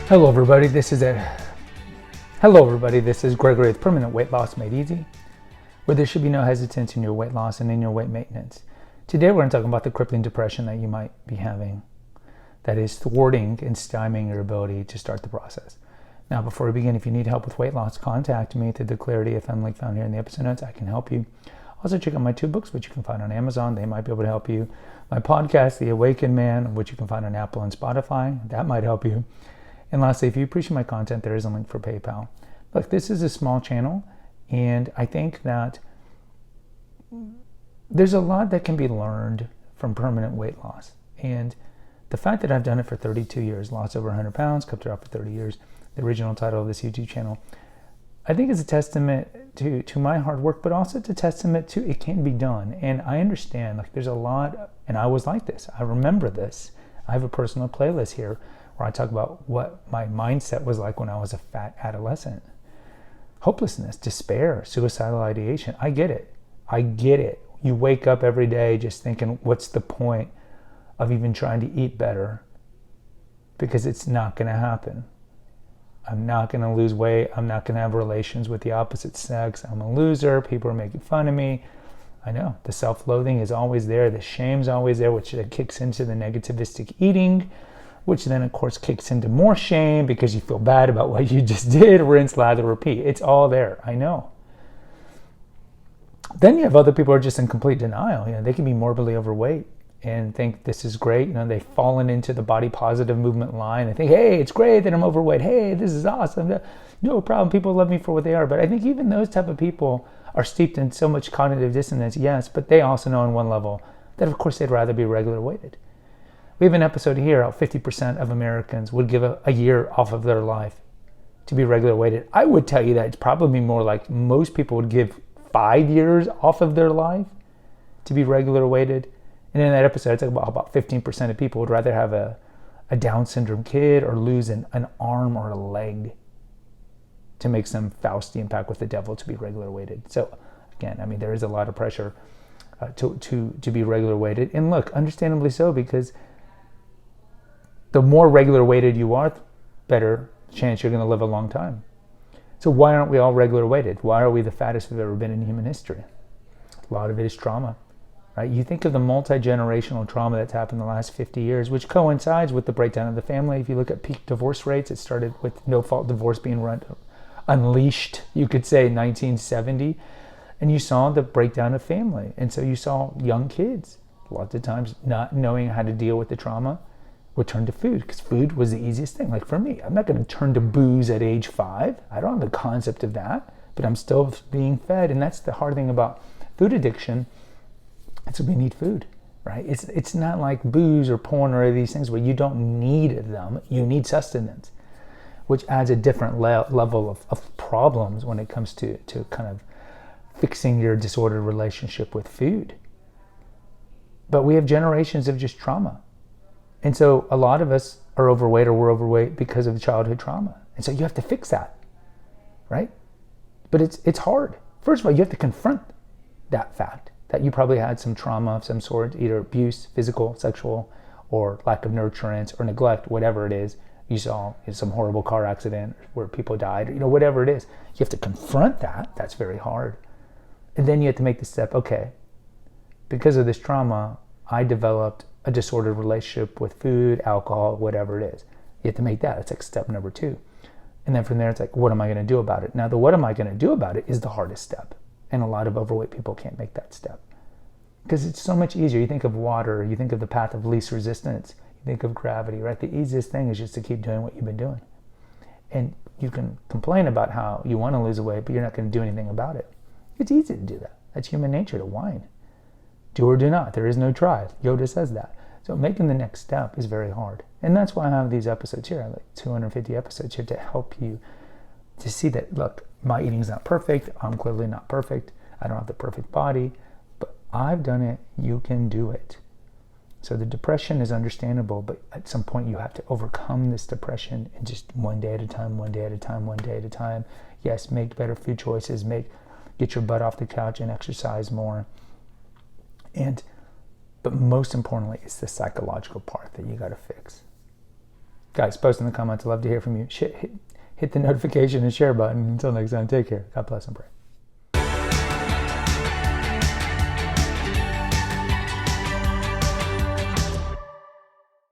Hello everybody, this is Gregory with Permanent Weight Loss Made Easy, where there should be no hesitance in your weight loss and in your weight maintenance. Today we're going to talk about the crippling depression that you might be having that is thwarting and stymieing your ability to start the process. Now, before we begin, if you need help with weight loss, contact me through the Clarity FM link found here in the episode notes. I can help you. Also, check out my 2 books, which you can find on Amazon. They might be able to help you. My podcast, The Awakened Man, which you can find on Apple and Spotify. That might help you. And lastly, if you appreciate my content, there is a link for PayPal. Look, this is a small channel, and I think that there's a lot that can be learned from permanent weight loss. And the fact that I've done it for 32 years, lost over 100 pounds, kept it off for 30 years, the original title of this YouTube channel, I think is a testament to my hard work, but also to testament to it can be done. And I understand, like, there's a lot, and I was like this. I remember this. I have a personal playlist here where I talk about what my mindset was like when I was a fat adolescent. Hopelessness, despair, suicidal ideation. I get it. You wake up every day just thinking, what's the point of even trying to eat better? Because it's not going to happen. I'm not going to lose weight. I'm not going to have relations with the opposite sex. I'm a loser. People are making fun of me. I know. The self-loathing is always there. The shame's always there, which kicks into the negativistic eating, which then, of course, kicks into more shame because you feel bad about what you just did. Rinse, lather, repeat. It's all there. I know. Then you have other people who are just in complete denial. They can be morbidly overweight and think this is great. They've fallen into the body positive movement line. They think, hey, it's great that I'm overweight. Hey, this is awesome. No problem. People love me for what they are. But I think even those type of people are steeped in so much cognitive dissonance, yes, but they also know on one level that, of course, they'd rather be regular weighted. We have an episode here how 50% of Americans would give a year off of their life to be regular weighted. I would tell you that it's probably more like most people would give 5 years off of their life to be regular weighted. And in that episode, it's about 15% of people would rather have a Down syndrome kid or lose an arm or a leg to make some Faustian pact with the devil to be regular weighted. So again, there is a lot of pressure to be regular weighted. And look, understandably so, because the more regular weighted you are, better chance you're going to live a long time. So why aren't we all regular weighted? Why are we the fattest we've ever been in human history? A lot of it is trauma, right? You think of the multi-generational trauma that's happened in the last 50 years, which coincides with the breakdown of the family. If you look at peak divorce rates, it started with no-fault divorce being unleashed, you could say, in 1970. And you saw the breakdown of family. And so you saw young kids, lots of times not knowing how to deal with the trauma, would turn to food, because food was the easiest thing. Like for me, I'm not going to turn to booze at age 5. I don't have the concept of that, but I'm still being fed. And that's the hard thing about food addiction. It's we need food, right? It's not like booze or porn or these things where you don't need them. You need sustenance, which adds a different level of problems when it comes to kind of fixing your disordered relationship with food. But we have generations of just trauma. And so a lot of us are overweight, or we're overweight because of childhood trauma. And so you have to fix that, right? But it's hard. First of all, you have to confront that fact that you probably had some trauma of some sort, either abuse, physical, sexual, or lack of nurturance or neglect, whatever it is. You saw some horrible car accident where people died, whatever it is. You have to confront that. That's very hard. And then you have to make the step, okay, because of this trauma, I developed a disordered relationship with food, alcohol, whatever it is. You have to make that. It's like step number 2. And then from there, it's like, what am I going to do about it? Now, the what am I going to do about it is the hardest step. And a lot of overweight people can't make that step. Because it's so much easier. You think of water, you think of the path of least resistance, you think of gravity, right? The easiest thing is just to keep doing what you've been doing. And you can complain about how you want to lose weight, but you're not going to do anything about it. It's easy to do that. That's human nature, to whine. Do or do not. There is no try. Yoda says that. So making the next step is very hard. And that's why I have these episodes here. I have like 250 episodes here to help you to see that, look, my eating's not perfect. I'm clearly not perfect. I don't have the perfect body. But I've done it. You can do it. So the depression is understandable, but at some point you have to overcome this depression, and just one day at a time, one day at a time, one day at a time. Yes, make better food choices. Get your butt off the couch and exercise more. But most importantly, it's the psychological part that you got to fix. Guys, post in the comments. I'd love to hear from you. Hit the notification and share button. Until next time, take care. God bless and pray.